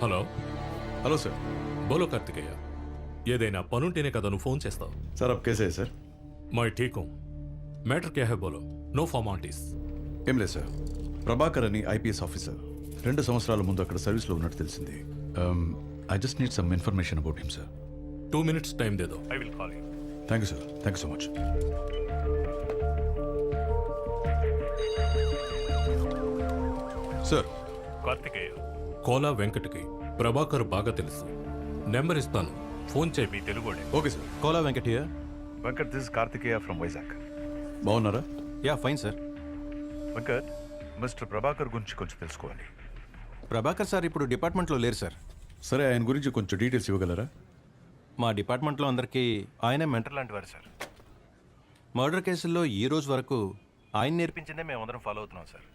Hello hello sir. బోలో కార్తికేయ ఏదైనా పనుంటేనే కదా నువ్వు ఫోన్ చేస్తావు. सर आप कैसे हैं सर? మై ఠీక్ హూ మ్యాటర్ క్యా హై బోలో, నో ఫార్మాలిటీస్. ఏం లేదు సార్, ప్రభాకర్ అని ఐపీఎస్ ఆఫీసర్ 2 సంవత్సరాల ముందు అక్కడ సర్వీస్లో ఉన్నట్టు తెలిసింది. I just need some information about him sir. 2 minutes time దేదో, I will call you. Thank you sir, thank you so much. Sir Karthikeya, Kola వెంకట్కి ప్రభాకర్ బాగా తెలుసు. నెంబర్ ఇస్తాను, ఫోన్ చేయి. మీ తెలుగుడే. Okay sir. Kola Venkat here. Venkat, this is Karthikeya from Vizag. బాగున్నారా? Yeah fine sir. Venkat, mister Prabhakar గురించి కొంచెం తెలుసుకోవాలి. ప్రభాకర్ సార్ ఇప్పుడు డిపార్ట్మెంట్లో లేరు సార్. సరే, ఆయన గురించి కొంచెం డీటెయిల్స్ ఇవ్వగలరా? మా డిపార్ట్మెంట్లో అందరికీ ఆయనే మెంటర్ లాంటి వారు సార్. మర్డర్ కేసుల్లో ఈ రోజు వరకు ఆయన నేర్పించిందే మేమందరం ఫాలో అవుతున్నాం సార్.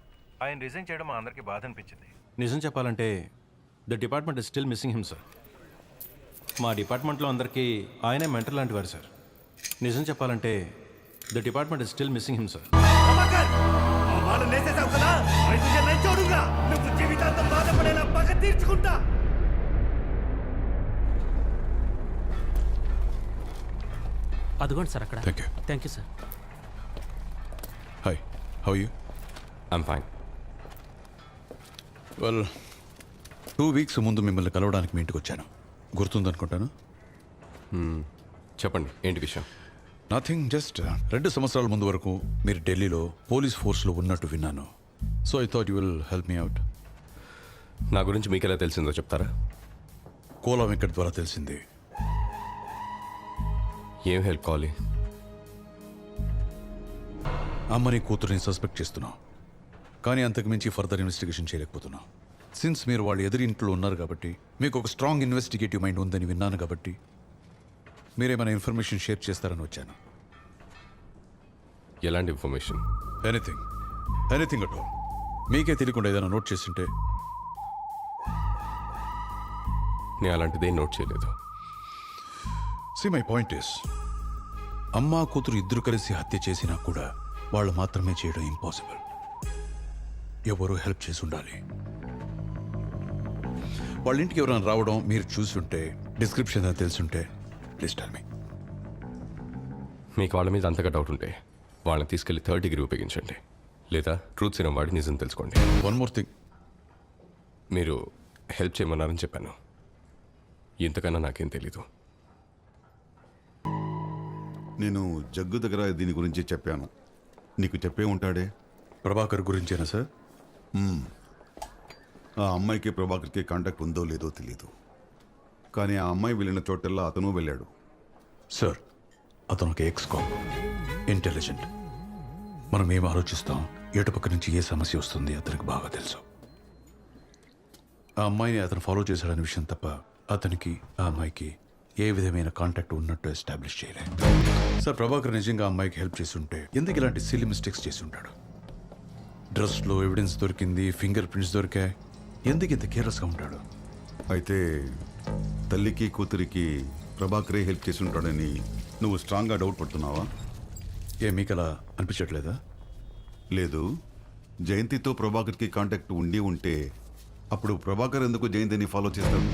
ఆయన రిజైన్ చేయడం మా అందరికీ బాధ అనిపించింది. నిజం చెప్పాలంటే the department is still missing him sir. మా డిపార్ట్మెంట్లో అందరికీ ఆయనే మెంటర్ లాంటి వారు సార్. నిజం చెప్పాలంటే the department is still missing him sir. అదిగోండి సార్ అక్కడ. Thank you. Thank you sir. Hi, how you? I'm fine. Well, 2 weeks ముందు మిమ్మల్ని కలవడానికి మీ ఇంటికి వచ్చాను. గుర్తుందనుకుంటాను. చెప్పండి, ఏంటి విషయం? నథింగ్, జస్ట్ 2 సంవత్సరాల ముందు వరకు మీరు ఢిల్లీలో పోలీస్ ఫోర్స్లో ఉన్నట్టు విన్నాను. So I thought you will help me out. నా గురించి మీకు ఎలా తెలిసిందో చెప్తారా? కోలా వెంకట్ ద్వారా తెలిసింది. ఏం హెల్ప్ కావాలి? అమ్మని కూతురిని సస్పెక్ట్ చేస్తున్నాం, కానీ అంతకు మించి ఫర్దర్ ఇన్వెస్టిగేషన్ చేయలేకపోతున్నాం. సిన్స్ మీరు వాళ్ళ ఎదురింట్లో ఉన్నారు కాబట్టి, మీకు ఒక స్ట్రాంగ్ ఇన్వెస్టిగేటివ్ మైండ్ ఉందని విన్నాను కాబట్టి, మీరేమైనా ఇన్ఫర్మేషన్ షేర్ చేస్తారని వచ్చాను. ఎలాంటి information? Anything, anything at all. మీకే తెలియకుండా ఏదైనా నోట్ చేస్తుంటే. నేను అలాంటిదేం నోట్ చేయలేదు. సి మై పాయింట్ ఇస్, అమ్మా కూతురు ఇద్దరు కలిసి హత్య చేసినా కూడా వాళ్ళు మాత్రమే చేయడం ఇంపాసిబుల్. ఎవరో హెల్ప్ చేసి ఉండాలి. వాళ్ళ ఇంటికి ఎవరైనా రావడం మీరు చూసుంటే, డిస్క్రిప్షన్ అని తెలుసుంటే ప్లీజ్ టెల్ మీ. మీకు వాళ్ళ మీద అంతగా డౌట్ ఉంటే వాళ్ళని తీసుకెళ్లి 3rd డిగ్రీ ఉపయోగించండి, లేదా ట్రూత్ సిరం వాడి నిజం తెలుసుకోండి. వన్ మోర్ థింగ్, మీరు హెల్ప్ చేయమన్నారని చెప్పాను, ఇంతకన్నా నాకేం తెలీదు. నేను జగ్గు దగ్గర దీని గురించి చెప్పాను. నీకు చెప్పే ఉంటాడే. ప్రభాకర్ గురించేనా సార్? ఆ అమ్మాయికి ప్రభాకర్కి కాంటాక్ట్ ఉందో లేదో తెలీదు, కానీ ఆ అమ్మాయి వెళ్ళిన చోటల్లా అతను వెళ్ళాడు. సార్, అతను ఒక ఎక్స్-కాప్, ఇంటెలిజెంట్. మనం ఏం ఆలోచిస్తాం, ఎటుపక్క నుంచి ఏ సమస్య వస్తుంది అతనికి బాగా తెలుసు. ఆ అమ్మాయిని అతను ఫాలో చేశాడనే విషయం తప్ప అతనికి ఆ అమ్మాయికి ఏ విధమైన కాంటాక్ట్ ఉన్నట్టు ఎస్టాబ్లిష్ చేయలే. సార్, ప్రభాకర్ నిజంగా ఆ అమ్మాయికి హెల్ప్ చేసి ఉంటే ఎందుకు ఇలాంటి సిల్లీ మిస్టేక్స్ చేసి ఉంటాడు? డ్రెస్లో ఎవిడెన్స్ దొరికింది, ఫింగర్ ప్రింట్స్ దొరికాయి, ఎందుకు ఇంత కేర్లెస్గా ఉంటాడు? అయితే తల్లికి కూతురికి ప్రభాకరే హెల్ప్ చేసి ఉంటాడని నువ్వు స్ట్రాంగ్గా డౌట్ పడుతున్నావా? మీకు అలా అనిపించట్లేదా? లేదు, జయంతితో ప్రభాకర్కి కాంటాక్ట్ ఉండి ఉంటే అప్పుడు ప్రభాకర్ ఎందుకు జయంతిని ఫాలో చేస్తాడు?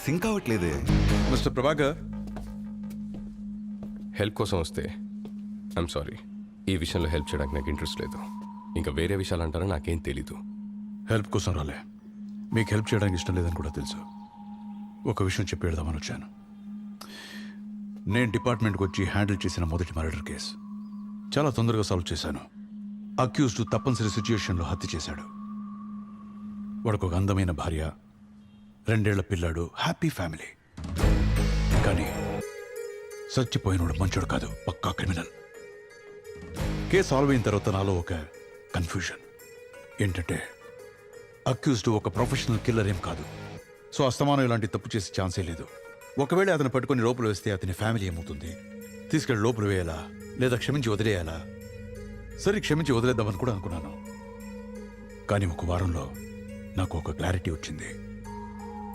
సింక్ అవ్వట్లేదే. మిస్టర్ ప్రభాకర్, హెల్ప్ కోసం వస్తే ఐఎమ్ సారీ, ఈ విషయంలో హెల్ప్ చేయడానికి నాకు ఇంట్రెస్ట్ లేదు. ఇంకా వేరే విషయాలు అంటారా నాకేం తెలీదు. హెల్ప్ కోసం రాలే, మీకు హెల్ప్ చేయడానికి ఇష్టం లేదని కూడా తెలుసు. ఒక విషయం చెప్పి వెళ్దామని వచ్చాను. నేను డిపార్ట్మెంట్కి వచ్చి హ్యాండిల్ చేసిన మొదటి మర్డర్ కేసు చాలా తొందరగా సాల్వ్ చేశాను. అక్యూజ్డ్ తప్పనిసరి సిచ్యుయేషన్లో హత్య చేశాడు. వాడికి ఒక అందమైన భార్య, 2 ఏళ్ల పిల్లాడు, హ్యాపీ ఫ్యామిలీ. కానీ చచ్చిపోయినోడు మంచోడు కాదు, పక్కా క్రిమినల్. కేసు సాల్వ్ అయిన తర్వాత నాలో ఒక కన్ఫ్యూజన్ ఏంటంటే, అక్యూజ్డ్ ఒక ప్రొఫెషనల్ కిల్లర్ ఏం కాదు. సో అస్తమానం ఇలాంటి తప్పు చేసే ఛాన్సే లేదు. ఒకవేళ అతను పట్టుకొని లోపల వేస్తే అతని ఫ్యామిలీ ఏమవుతుంది? తీసుకెళ్ళి లోపల వేయాలా లేదా క్షమించి వదిలేయాలా? సరే, క్షమించి వదిలేద్దామని కూడా అనుకున్నాను. కానీ ఒక వారంలో నాకు ఒక క్లారిటీ వచ్చింది.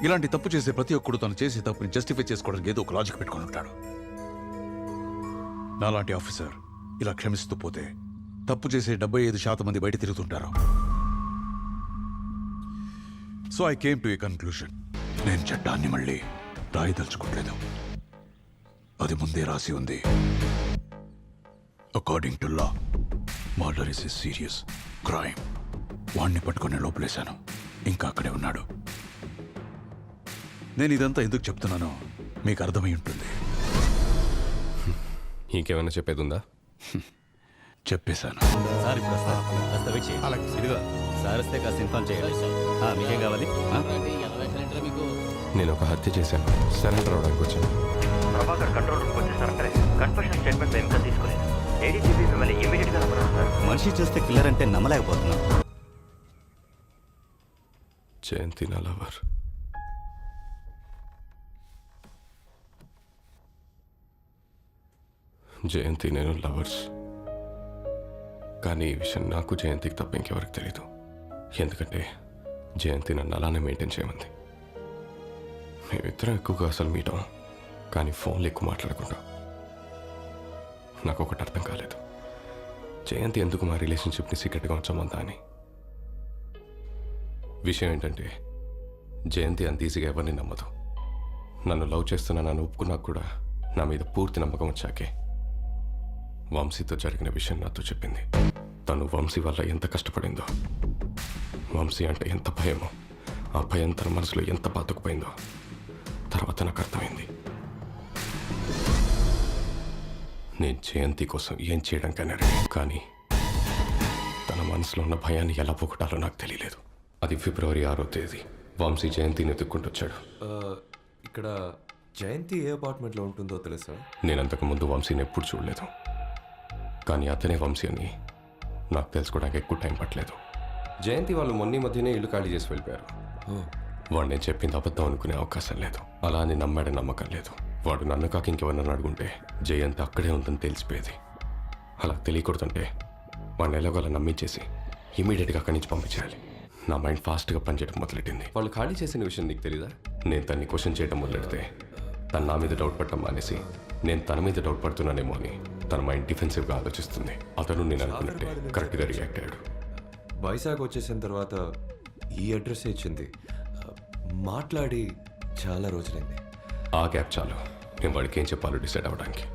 ఇలాంటి తప్పు చేసే ప్రతి ఒక్కడు తను చేసే తప్పుని జస్టిఫై చేసుకోవడానికి ఏదో ఒక లాజిక్ పెట్టుకొని ఉంటాడు. నాలాంటి ఆఫీసర్ ఇలా క్షమిస్తూ పోతే తప్పు చేసే 75% మంది బయట తిరుగుతుంటారు. So I came to a conclusion. నేను చట్టాన్ని మళ్ళీ రాయదలుచుకోవట్లేదు. అది ముందే రాసి ఉంది. According to law murder is a serious crime. వాణ్ణి పట్టుకుని లోపలేశాను. ఇంకా అక్కడే ఉన్నాడు. నేను ఇదంతా ఎందుకు చెప్తున్నానో మీకు అర్థమై ఉంటుంది. ఇంకేమైనా చెప్పేది ఉందా? చెప్పేశాను. సార్ ఇప్పుడు వస్తారు. కాస్త వెయిట్ చేయండి. ఇదిగో సార్ వస్తే కాస్త ఇన్ఫార్మ్ చేయండి. మీకేం కావాలి? నేను ఒక హత్య చేశాను, సరెండర్ అవడానికి వచ్చాను. ప్రభాకర్ కంట్రోల్ రూమ్కి వచ్చేసారంటే కన్ఫెషన్ స్టేట్మెంట్ ఇంకా తీసుకోలేదు. ఏడీసీపీ మిమ్మల్ని ఇమీడియట్గా రమ్మన్నారు సార్. మనిషి చూస్తే కిల్లర్ అంటే నమ్మలేకపోతున్నాం. జయంతి నా లవర్. జయంతి నేను లవర్స్. కానీ ఈ విషయం నాకు జయంతికి తప్ప ఇంకెవరికి తెలీదు. ఎందుకంటే జయంతి నన్ను అలానే మెయింటైన్ చేయమంది. మేమిద్దరం ఎక్కువగా అసలు మీటాం, కానీ ఫోన్లో ఎక్కువ మాట్లాడుకుంటాం. నాకు ఒకటి అర్థం కాలేదు, జయంతి ఎందుకు మా రిలేషన్షిప్ని సీక్రెట్గా ఉంచమందా అని. విషయం ఏంటంటే జయంతి అంత ఈజీగా ఎవరిని నమ్మదు. నన్ను లవ్ చేస్తున్నానని ఒప్పుకున్నా కూడా నా మీద పూర్తి నమ్మకం వచ్చాకే వంశీతో జరిగిన విషయం నాతో చెప్పింది. తను వంశీ వల్ల ఎంత కష్టపడిందో, వంశీ అంటే ఎంత భయమో, ఆ భయం తన మనసులో ఎంత బాతుకుపోయిందో తర్వాత నాకు అర్థమైంది. నేను జయంతి కోసం ఏం చేయడానికైనా రెడీ, కానీ తన మనసులో ఉన్న భయాన్ని ఎలా పోగొట్టాలో నాకు తెలియలేదు. అది ఫిబ్రవరి 6వ తేదీ. వంశీ జయంతిని ఎత్తుక్కుంటూ వచ్చాడు. ఇక్కడ జయంతి ఏ అపార్ట్మెంట్లో ఉంటుందో తెలుసా? నేను అంతకుముందు వంశీని ఎప్పుడు చూడలేదు, కానీ అతనే వంశీ అని నాకు తెలుసుకోవడానికి ఎక్కువ టైం పట్టలేదు. జయంతి వాళ్ళు మొన్న మధ్యనే ఇల్లు ఖాళీ చేసి వెళ్ళిపోయారు. వాడు నేను చెప్పింది అబద్ధం అనుకునే అవకాశం లేదు. అలా అని నమ్మాడని నమ్మకం లేదు. వాడు నన్ను కాక ఇంకెవరన్నా అడుగుంటే జయంతి అక్కడే ఉందని తెలిసిపోయేది. అలా తెలియకూడదంటే వాడిని ఎలాగోలా నమ్మించేసి ఇమీడియట్గా అక్కడి నుంచి పంపించేయాలి. నా మైండ్ ఫాస్ట్గా పనిచేయడం మొదలెట్టింది. వాళ్ళు ఖాళీ చేసిన విషయం నీకు తెలీదా? నేను తన్ని క్వశ్చన్ చేయడం మొదలెడితే తను నా మీద డౌట్ పడటం మానేసి నేను తన మీద డౌట్ పడుతున్నానేమో అని తన మైండ్ డిఫెన్సివ్గా ఆలోచిస్తుంది. అతను నేను అనుకున్నట్టే కరెక్ట్గా రియాక్ట్ అయ్యాడు. వైజాగ్ వచ్చేసిన తర్వాత ఈ అడ్రస్ ఇచ్చింది. మాట్లాడి చాలా రోజులైంది. ఆ గ్యాప్ చాలు నేను వాడికి ఏం చెప్పాలో డిసైడ్ అవ్వడానికి.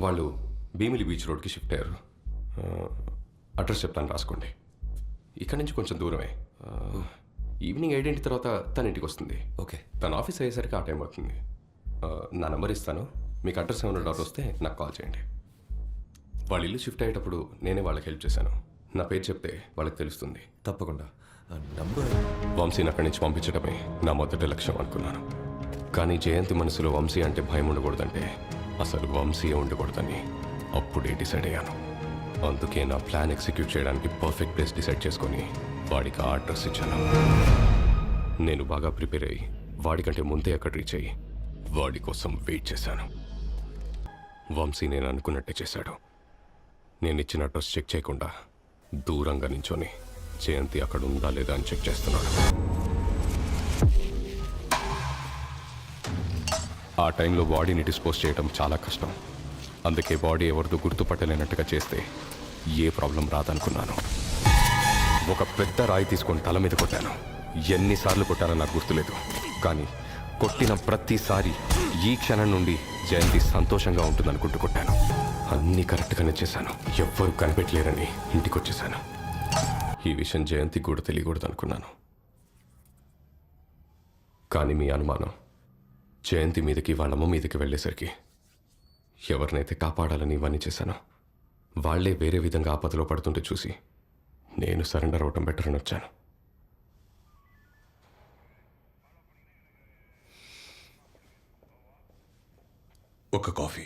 వాళ్ళు భీమిలి బీచ్ రోడ్కి షిఫ్ట్ అయ్యారు. అడ్రస్ చెప్తాను, రాసుకోండి. ఇక్కడ నుంచి కొంచెం దూరమే. ఈవినింగ్ 7 తర్వాత తన ఇంటికి వస్తుంది. ఓకే. తన ఆఫీస్ అయ్యేసరికి ఆ టైం అవుతుంది. నా నెంబర్ ఇస్తాను, మీకు అడ్రస్ ఏమైనా డౌట్ వస్తే నాకు కాల్ చేయండి. వాళ్ళ ఇల్లు షిఫ్ట్ అయ్యేటప్పుడు నేనే వాళ్ళకి హెల్ప్ చేశాను. నా పేరు చెప్తే వాళ్ళకి తెలుస్తుంది. తప్పకుండా. నంబర్ వంశీని అక్కడి నుంచి పంపించడమే నా మొదటి లక్ష్యం అనుకున్నాను. కానీ జయంతి మనసులో వంశీ అంటే భయం ఉండకూడదంటే అసలు వంశీయే ఉండకూడదని అప్పుడే డిసైడ్ అయ్యాను. అందుకే నా ప్లాన్ ఎగ్జిక్యూట్ చేయడానికి పర్ఫెక్ట్ ప్లేస్ డిసైడ్ చేసుకొని వాడికి ఆ అడ్రస్ ఇచ్చాను. నేను బాగా ప్రిపేర్ అయ్యి వాడికంటే ముందే అక్కడ రీచ్ అయ్యి వాడి కోసం వెయిట్ చేశాను. వంశీ నేను అనుకున్నట్టే చేశాడు. నేను ఇచ్చిన అడ్రస్ చెక్ చేయకుండా దూరంగా నించొని జయంతి అక్కడ ఉందా లేదా అని చెక్ చేస్తున్నాడు. ఆ టైంలో బాడీని డిస్పోజ్ చేయడం చాలా కష్టం. అందుకే బాడీ ఎవరితో గుర్తుపట్టలేనట్టుగా చేస్తే ఏ ప్రాబ్లం రాదనుకున్నాను. ఒక పెద్ద రాయి తీసుకొని తల మీద కొట్టాను. ఎన్నిసార్లు కొట్టానో నాకు గుర్తులేదు, కానీ కొట్టిన ప్రతిసారి ఈ క్షణం నుండి జయంతి సంతోషంగా ఉంటుందనుకుంటూ కొట్టాను. అన్నీ కరెక్ట్గానే చేశాను. ఎవ్వరూ కనిపెట్టలేరని ఇంటికి వచ్చేసాను. ఈ విషయం జయంతికి కూడా తెలియకూడదు అనుకున్నాను. కానీ మీ అనుమానం జయంతి మీదకి వాళ్ళమ్మ మీదకి వెళ్ళేసరికి ఎవరినైతే కాపాడాలని ఇవన్నీ చేశానో వాళ్లే వేరే విధంగా ఆపదలో పడుతుంటే చూసి నేను సరెండర్ అవటం బెటర్ అని వచ్చాను. ఒక కాఫీ.